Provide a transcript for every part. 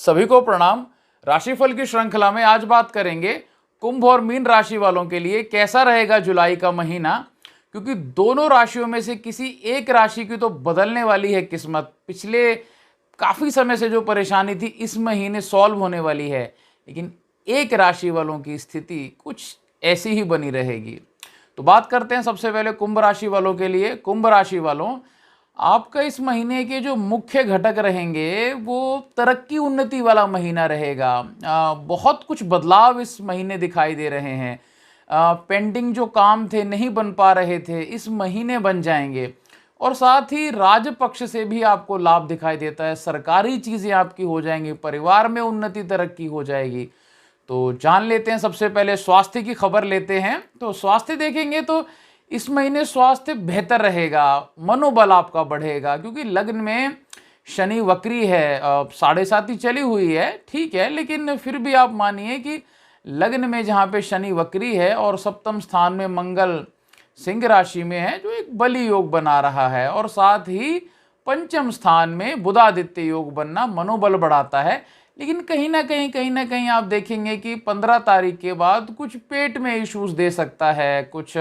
सभी को प्रणाम। राशिफल की श्रृंखला में आज बात करेंगे कुंभ और मीन राशि वालों के लिए कैसा रहेगा जुलाई का महीना, क्योंकि दोनों राशियों में से किसी एक राशि की तो बदलने वाली है किस्मत। पिछले काफी समय से जो परेशानी थी इस महीने सॉल्व होने वाली है, लेकिन एक राशि वालों की स्थिति कुछ ऐसी ही बनी रहेगी। तो बात करते हैं सबसे पहले कुंभ राशि वालों के लिए। कुंभ राशि वालों, आपका इस महीने के जो मुख्य घटक रहेंगे वो तरक्की उन्नति वाला महीना रहेगा। बहुत कुछ बदलाव इस महीने दिखाई दे रहे हैं। पेंडिंग जो काम थे, नहीं बन पा रहे थे, इस महीने बन जाएंगे। और साथ ही राजपक्ष से भी आपको लाभ दिखाई देता है। सरकारी चीज़ें आपकी हो जाएंगी, परिवार में उन्नति तरक्की हो जाएगी। तो जान लेते हैं, सबसे पहले स्वास्थ्य की खबर लेते हैं। तो स्वास्थ्य देखेंगे तो इस महीने स्वास्थ्य बेहतर रहेगा, मनोबल आपका बढ़ेगा, क्योंकि लग्न में शनि वक्री है। 7.5 ही चली हुई है, ठीक है, लेकिन फिर भी आप मानिए कि लग्न में जहाँ पे शनि वक्री है और सप्तम स्थान में मंगल सिंह राशि में है, जो एक बली योग बना रहा है, और साथ ही पंचम स्थान में बुधादित्य योग बनना मनोबल बढ़ाता है। लेकिन कहीं ना कहीं आप देखेंगे कि 15 तारीख के बाद कुछ पेट में इश्यूज दे सकता है, कुछ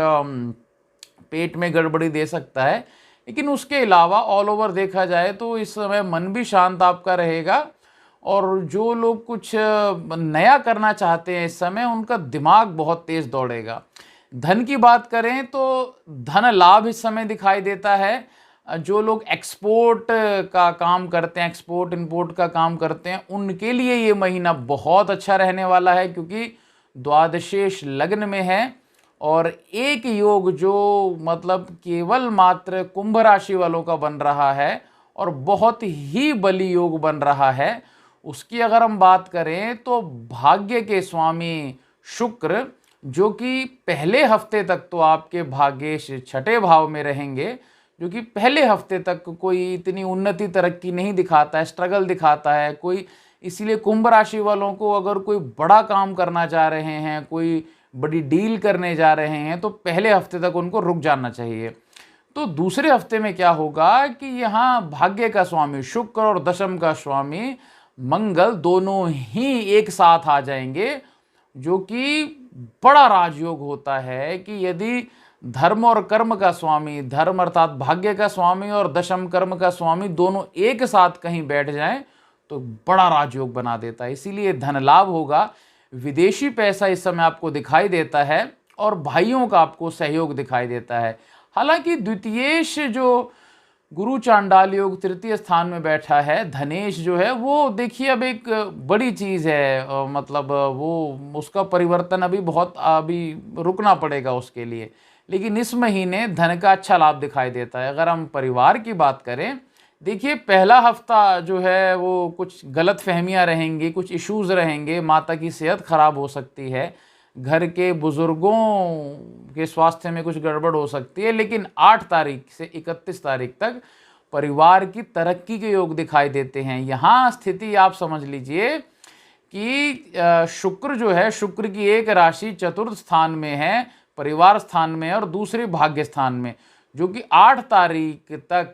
पेट में गड़बड़ी दे सकता है। लेकिन उसके अलावा ऑल ओवर देखा जाए तो इस समय मन भी शांत आपका रहेगा, और जो लोग कुछ नया करना चाहते हैं इस समय, उनका दिमाग बहुत तेज दौड़ेगा। धन की बात करें तो धन लाभ इस समय दिखाई देता है। जो लोग एक्सपोर्ट का काम करते हैं, एक्सपोर्ट इंपोर्ट का काम करते हैं, उनके लिए ये महीना बहुत अच्छा रहने वाला है, क्योंकि द्वादशेष लग्न में है। और एक योग जो मतलब केवल मात्र कुंभ राशि वालों का बन रहा है और बहुत ही बली योग बन रहा है, उसकी अगर हम बात करें तो भाग्य के स्वामी शुक्र, जो कि पहले हफ्ते तक तो आपके भाग्येश 6ठे भाव में रहेंगे, जो कि पहले हफ्ते तक कोई इतनी उन्नति तरक्की नहीं दिखाता है, स्ट्रगल दिखाता है कोई। इसीलिए कुंभ राशि वालों को अगर कोई बड़ा काम करना चाह रहे हैं, कोई बड़ी डील करने जा रहे हैं, तो पहले हफ्ते तक उनको रुक जाना चाहिए। तो दूसरे हफ्ते में क्या होगा कि यहाँ भाग्य का स्वामी शुक्र और दशम का स्वामी मंगल दोनों ही एक साथ आ जाएंगे, जो कि बड़ा राजयोग होता है कि यदि धर्म और कर्म का स्वामी, धर्म अर्थात भाग्य का स्वामी और दशम कर्म का स्वामी दोनों एक साथ कहीं बैठ जाएं तो बड़ा राजयोग बना देता है। इसीलिए धन लाभ होगा, विदेशी पैसा इस समय आपको दिखाई देता है, और भाइयों का आपको सहयोग दिखाई देता है। हालांकि द्वितीयेश जो गुरु चांडाल योग तृतीय स्थान में बैठा है, धनेश जो है वो देखिए अब एक बड़ी चीज़ है। मतलब वो उसका परिवर्तन अभी रुकना पड़ेगा उसके लिए। लेकिन इस महीने धन का अच्छा लाभ दिखाई देता है। अगर हम परिवार की बात करें, देखिए पहला हफ्ता जो है वो कुछ गलत फहमियाँ रहेंगी, कुछ इश्यूज रहेंगे, माता की सेहत खराब हो सकती है, घर के बुजुर्गों के स्वास्थ्य में कुछ गड़बड़ हो सकती है। लेकिन 8 तारीख से 31 तारीख तक परिवार की तरक्की के योग दिखाई देते हैं। यहाँ स्थिति आप समझ लीजिए कि शुक्र जो है, शुक्र की एक राशि चतुर्थ स्थान में है, परिवार स्थान में है, और दूसरी भाग्य स्थान में, जो कि 8 तारीख तक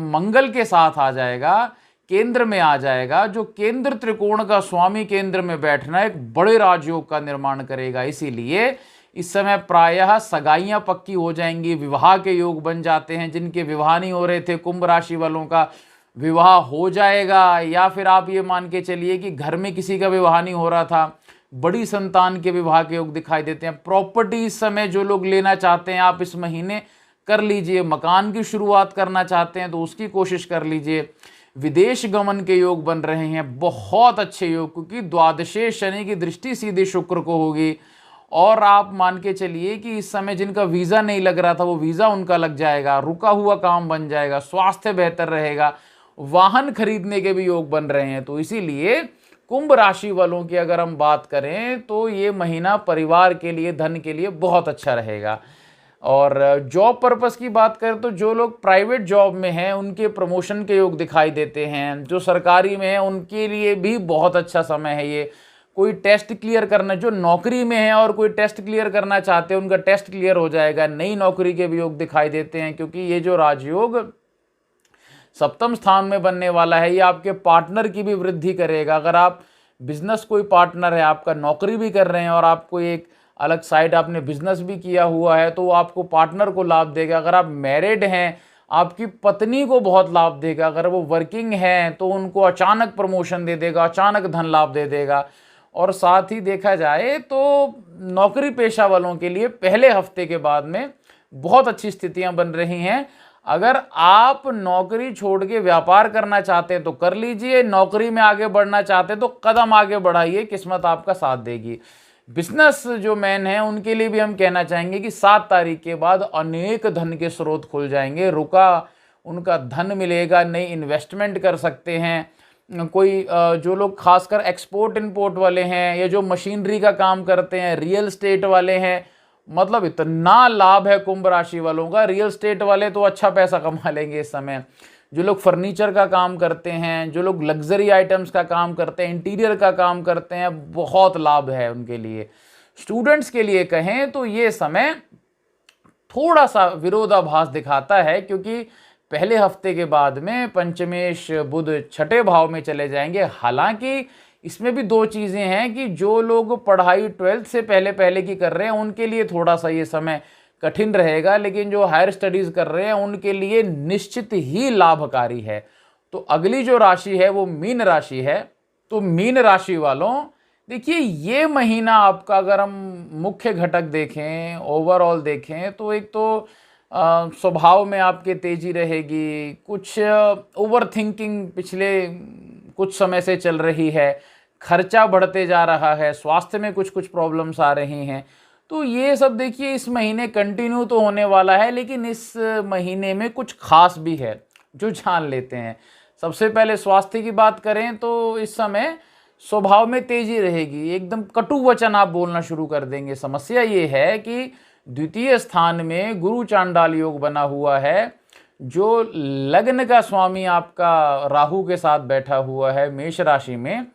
मंगल के साथ आ जाएगा, केंद्र में आ जाएगा। जो केंद्र त्रिकोण का स्वामी केंद्र में बैठना एक बड़े राजयोग का निर्माण करेगा। इसीलिए इस समय प्रायः सगाइयां पक्की हो जाएंगी, विवाह के योग बन जाते हैं। जिनके विवाह नहीं हो रहे थे, कुंभ राशि वालों का विवाह हो जाएगा, या फिर आप ये मान के चलिए कि घर में किसी का विवाह नहीं हो रहा था, बड़ी संतान के विवाह के योग दिखाई देते हैं। प्रॉपर्टी इस समय जो लोग लेना चाहते हैं, आप इस महीने कर लीजिए। मकान की शुरुआत करना चाहते हैं तो उसकी कोशिश कर लीजिए। विदेश गमन के योग बन रहे हैं, बहुत अच्छे योग, क्योंकि द्वादशे शनि की दृष्टि सीधे शुक्र को होगी। और आप मान के चलिए कि इस समय जिनका वीज़ा नहीं लग रहा था, वो वीज़ा उनका लग जाएगा, रुका हुआ काम बन जाएगा, स्वास्थ्य बेहतर रहेगा, वाहन खरीदने के भी योग बन रहे हैं। तो इसीलिए कुंभ राशि वालों की अगर हम बात करें तो ये महीना परिवार के लिए, धन के लिए बहुत अच्छा रहेगा। और जॉब पर्पस की बात करें तो जो लोग प्राइवेट जॉब में हैं उनके प्रमोशन के योग दिखाई देते हैं। जो सरकारी में है उनके लिए भी बहुत अच्छा समय है ये। कोई टेस्ट क्लियर करना, जो नौकरी में है और कोई टेस्ट क्लियर करना चाहते हैं, उनका टेस्ट क्लियर हो जाएगा। नई नौकरी के भी योग दिखाई देते हैं, क्योंकि ये जो राजयोग सप्तम स्थान में बनने वाला है। ये आपके पार्टनर की भी वृद्धि करेगा। अगर आप बिजनेस कोई पार्टनर है, आपका नौकरी भी कर रहे हैं और आपको एक अलग साइड आपने बिजनेस भी किया हुआ है, तो वो आपको पार्टनर को लाभ देगा। अगर आप मैरिड हैं, आपकी पत्नी को बहुत लाभ देगा। अगर वो वर्किंग हैं तो उनको अचानक प्रमोशन दे देगा, अचानक धन लाभ दे देगा। और साथ ही देखा जाए तो नौकरी पेशा वालों के लिए पहले हफ्ते के बाद में बहुत अच्छी स्थितियां बन रही हैं। अगर आप नौकरी छोड़ के व्यापार करना चाहते हैं तो कर लीजिए, नौकरी में आगे बढ़ना चाहते हैं तो कदम आगे बढ़ाइए, किस्मत आपका साथ देगी। बिजनेस जो मैन हैं उनके लिए भी हम कहना चाहेंगे कि 7 तारीख के बाद अनेक धन के स्रोत खुल जाएंगे, रुका उनका धन मिलेगा, नई इन्वेस्टमेंट कर सकते हैं। कोई जो लोग खासकर एक्सपोर्ट इंपोर्ट वाले हैं या जो मशीनरी का काम करते हैं, रियल एस्टेट वाले हैं, मतलब इतना लाभ है कुंभ राशि वालों का। रियल एस्टेट वाले तो अच्छा पैसा कमा लेंगे इस समय। जो लोग फर्नीचर का काम करते हैं, जो लोग लग्जरी आइटम्स का काम करते हैं, इंटीरियर का काम करते हैं, बहुत लाभ है उनके लिए। स्टूडेंट्स के लिए कहें तो ये समय थोड़ा सा विरोधाभास दिखाता है, क्योंकि पहले हफ्ते के बाद में पंचमेश बुध छठे भाव में चले जाएंगे। हालांकि इसमें भी 2 चीज़ें हैं कि जो लोग पढ़ाई 12th से पहले पहले की कर रहे हैं उनके लिए थोड़ा सा ये समय कठिन रहेगा, लेकिन जो हायर स्टडीज़ कर रहे हैं उनके लिए निश्चित ही लाभकारी है। तो अगली जो राशि है वो मीन राशि है। तो मीन राशि वालों, देखिए ये महीना आपका अगर हम मुख्य घटक देखें, ओवरऑल देखें, तो एक तो स्वभाव में आपके तेजी रहेगी, कुछ ओवर थिंकिंग पिछले कुछ समय से चल रही है, खर्चा बढ़ते जा रहा है, स्वास्थ्य में कुछ कुछ प्रॉब्लम्स आ रही हैं। तो ये सब देखिए इस महीने कंटिन्यू तो होने वाला है, लेकिन इस महीने में कुछ खास भी है जो जान लेते हैं। सबसे पहले स्वास्थ्य की बात करें तो इस समय स्वभाव में तेजी रहेगी, एकदम कटु वचन आप बोलना शुरू कर देंगे। समस्या ये है कि द्वितीय स्थान में गुरु चांडाल योग बना हुआ है, जो लग्न का स्वामी आपका राहु के साथ बैठा हुआ है मेष राशि में,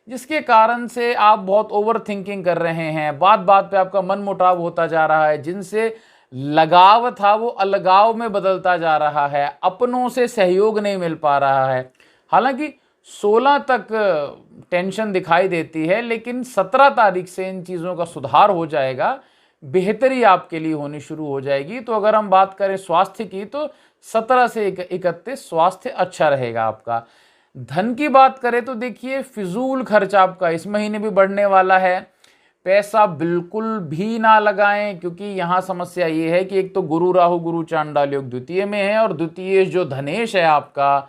जिसके कारण से आप बहुत ओवर थिंकिंग कर रहे हैं। बात बात पे आपका मन मुटाव होता जा रहा है, जिनसे लगाव था वो अलगाव में बदलता जा रहा है, अपनों से सहयोग नहीं मिल पा रहा है। हालांकि 16 तक टेंशन दिखाई देती है, लेकिन 17 तारीख से इन चीज़ों का सुधार हो जाएगा, बेहतरी आपके लिए होनी शुरू हो जाएगी। तो अगर हम बात करें स्वास्थ्य की तो 17 से 31 स्वास्थ्य अच्छा रहेगा आपका। धन की बात करें तो देखिए फिजूल खर्च आपका इस महीने भी बढ़ने वाला है। पैसा बिल्कुल भी ना लगाएं, क्योंकि यहाँ समस्या ये है कि एक तो गुरु राहु गुरु चांडाल योग द्वितीय में है, और द्वितीय जो धनेश है आपका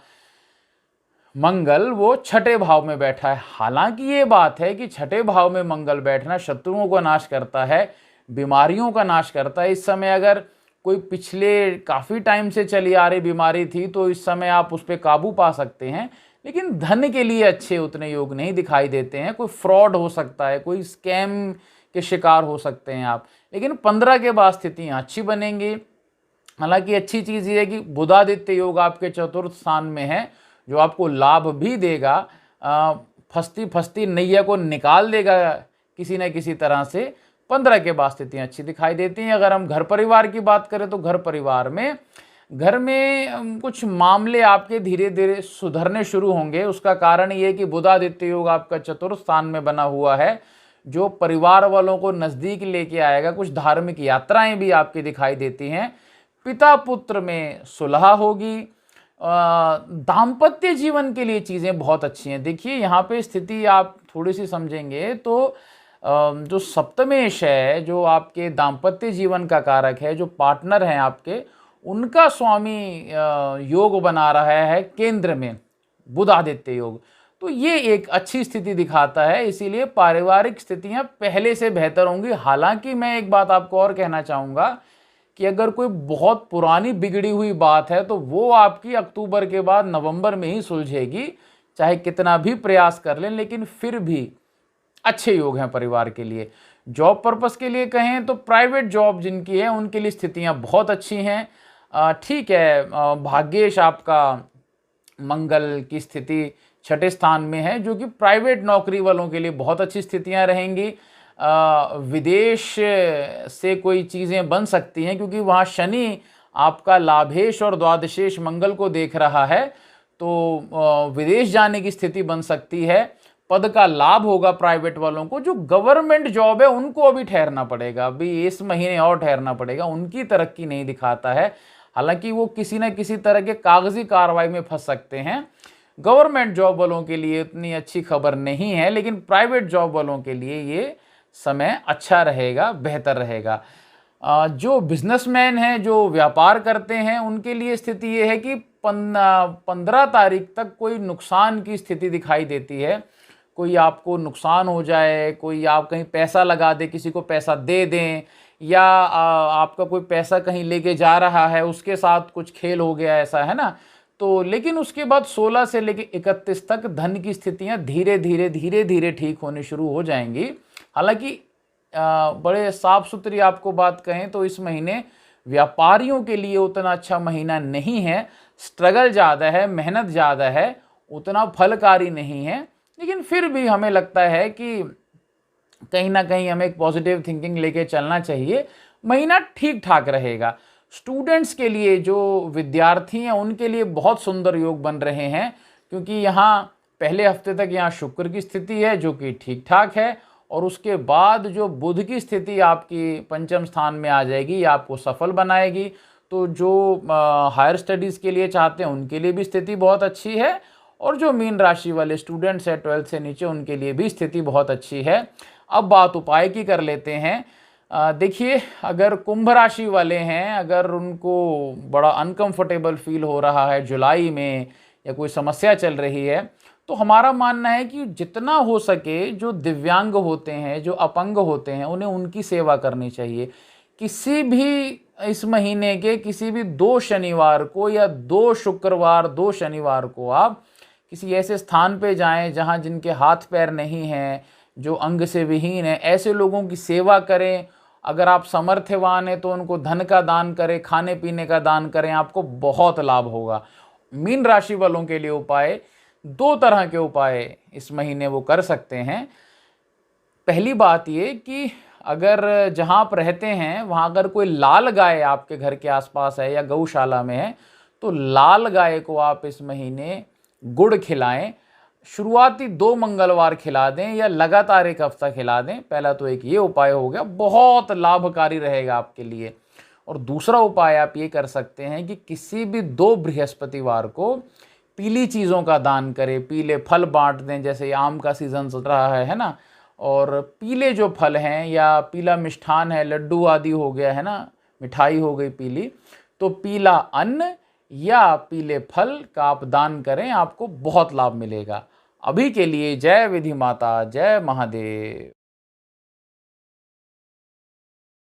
मंगल, वो छठे भाव में बैठा है। हालांकि ये बात है कि छठे भाव में मंगल बैठना शत्रुओं का नाश करता है, बीमारियों का नाश करता है। इस समय अगर कोई पिछले काफ़ी टाइम से चली आ रही बीमारी थी तो इस समय आप उस पर काबू पा सकते हैं, लेकिन धन के लिए अच्छे उतने योग नहीं दिखाई देते हैं। कोई फ्रॉड हो सकता है, कोई स्कैम के शिकार हो सकते हैं आप, लेकिन 15 के बाद स्थितियाँ अच्छी बनेंगी। हालांकि अच्छी चीज़ ये है कि बुधादित्य योग आपके चतुर्थ स्थान में है, जो आपको लाभ भी देगा, फंसती फंसती नैया को निकाल देगा किसी न किसी तरह से। 15 के बाद स्थितियाँ अच्छी दिखाई देती हैं। अगर हम घर परिवार की बात करें तो घर परिवार में कुछ मामले आपके धीरे धीरे सुधरने शुरू होंगे। उसका कारण ये है कि बुधादित्य योग आपका चतुर्थ स्थान में बना हुआ है, जो परिवार वालों को नज़दीक लेके आएगा। कुछ धार्मिक यात्राएं भी आपकी दिखाई देती हैं। पिता पुत्र में सुलह होगी। दाम्पत्य जीवन के लिए चीज़ें बहुत अच्छी हैं। देखिए यहाँ पे स्थिति आप थोड़ी सी समझेंगे तो जो सप्तमेश है, जो आपके दाम्पत्य जीवन का कारक है, जो पार्टनर हैं आपके, उनका स्वामी योग बना रहा है केंद्र में, बुधादित्य योग। तो ये एक अच्छी स्थिति दिखाता है, इसीलिए पारिवारिक स्थितियां पहले से बेहतर होंगी। हालांकि मैं एक बात आपको और कहना चाहूँगा कि अगर कोई बहुत पुरानी बिगड़ी हुई बात है तो वो आपकी अक्टूबर के बाद नवंबर में ही सुलझेगी, चाहे कितना भी प्रयास कर लें, लेकिन फिर भी अच्छे योग हैं परिवार के लिए। जॉब पर्पस के लिए कहें तो प्राइवेट जॉब जिनकी है उनके लिए स्थितियां बहुत अच्छी हैं। ठीक है, भाग्येश आपका मंगल की स्थिति छठे स्थान में है, जो कि प्राइवेट नौकरी वालों के लिए बहुत अच्छी स्थितियां रहेंगी। विदेश से कोई चीज़ें बन सकती हैं, क्योंकि वहाँ शनि आपका लाभेश और द्वादशेश मंगल को देख रहा है, तो विदेश जाने की स्थिति बन सकती है। पद का लाभ होगा प्राइवेट वालों को। जो गवर्नमेंट जॉब है उनको अभी ठहरना पड़ेगा, अभी इस महीने और ठहरना पड़ेगा, उनकी तरक्की नहीं दिखाता है। हालांकि वो किसी न किसी तरह के कागजी कार्रवाई में फंस सकते हैं। गवर्नमेंट जॉब वालों के लिए इतनी अच्छी खबर नहीं है, लेकिन प्राइवेट जॉब वालों के लिए ये समय अच्छा रहेगा, बेहतर रहेगा। जो बिजनेसमैन हैं, जो व्यापार करते हैं, उनके लिए स्थिति ये है कि 15 तारीख तक कोई नुकसान की स्थिति दिखाई देती है। कोई आपको नुकसान हो जाए, कोई आप कहीं पैसा लगा दे, किसी को पैसा दे दें, या आपका कोई पैसा कहीं लेके जा रहा है, उसके साथ कुछ खेल हो गया, ऐसा है ना। तो लेकिन उसके बाद 16 से लेके 31 तक धन की स्थितियां धीरे धीरे ठीक होनी शुरू हो जाएंगी। हालांकि बड़े साफ सुथरी आपको बात कहें तो इस महीने व्यापारियों के लिए उतना अच्छा महीना नहीं है। स्ट्रगल ज़्यादा है, मेहनत ज़्यादा है, उतना फलकारी नहीं है। लेकिन फिर भी हमें लगता है कि कहीं ना कहीं हमें एक पॉजिटिव थिंकिंग लेके चलना चाहिए। महीना ठीक ठाक रहेगा। स्टूडेंट्स के लिए, जो विद्यार्थी हैं, उनके लिए बहुत सुंदर योग बन रहे हैं, क्योंकि यहाँ पहले हफ्ते तक यहाँ शुक्र की स्थिति है जो कि ठीक ठाक है, और उसके बाद जो बुध की स्थिति आपकी पंचम स्थान में आ जाएगी, ये आपको सफल बनाएगी। तो जो हायर स्टडीज़ के लिए चाहते हैं उनके लिए भी स्थिति बहुत अच्छी है, और जो मीन राशि वाले स्टूडेंट्स हैं 12th से नीचे, उनके लिए भी स्थिति बहुत अच्छी है। अब बात उपाय की कर लेते हैं। देखिए, अगर कुंभ राशि वाले हैं, अगर उनको बड़ा अनकंफर्टेबल फील हो रहा है जुलाई में, या कोई समस्या चल रही है, तो हमारा मानना है कि जितना हो सके जो दिव्यांग होते हैं, जो अपंग होते हैं, उन्हें उनकी सेवा करनी चाहिए। किसी भी इस महीने के किसी भी 2 शनिवार को या 2 शुक्रवार, 2 शनिवार को आप किसी ऐसे स्थान पे जाएं जहां जिनके हाथ पैर नहीं हैं, जो अंग से विहीन है, ऐसे लोगों की सेवा करें। अगर आप समर्थवान हैं तो उनको धन का दान करें, खाने पीने का दान करें, आपको बहुत लाभ होगा। मीन राशि वालों के लिए उपाय, 2 तरह के उपाय इस महीने वो कर सकते हैं। पहली बात ये कि अगर जहां आप रहते हैं वहां अगर कोई लाल गाय आपके घर के आसपास है या गौशाला में है, तो लाल गाय को आप इस महीने गुड़ खिलाएं। शुरुआती 2 मंगलवार खिला दें या लगातार 1 हफ्ता खिला दें। पहला तो एक ये उपाय हो गया, बहुत लाभकारी रहेगा आपके लिए। और दूसरा उपाय आप ये कर सकते हैं कि किसी भी 2 बृहस्पतिवार को पीली चीज़ों का दान करें, पीले फल बांट दें। जैसे आम का सीज़न चल रहा है ना, और पीले जो फल हैं या पीला मिष्ठान है, लड्डू आदि हो गया है ना, मिठाई हो गई पीली, तो पीला अन्न या पीले फल का आप दान करें, आपको बहुत लाभ मिलेगा। अभी के लिए जय विधि माता, जय महादेव।